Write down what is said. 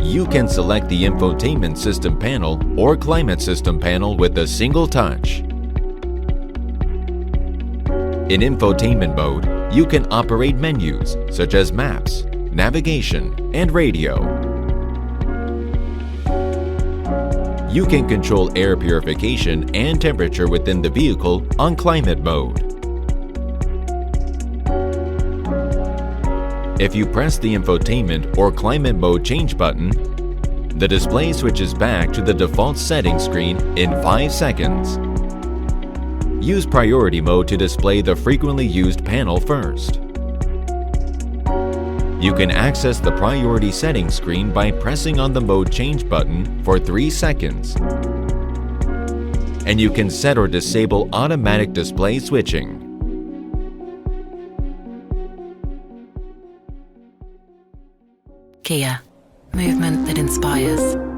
You can select the Infotainment System panel or Climate System panel with a single touch. In infotainment mode, you can operate menus such as maps, navigation, and radio. You can control air purification and temperature within the vehicle on climate mode. If you press the infotainment or climate mode change button, the display switches back to the default settings screen in 5 seconds. Use priority mode to display the frequently used panel first. You can access the priority settings screen by pressing on the mode change button for 3 seconds. And you can set or disable automatic display switching. Kia, movement that inspires.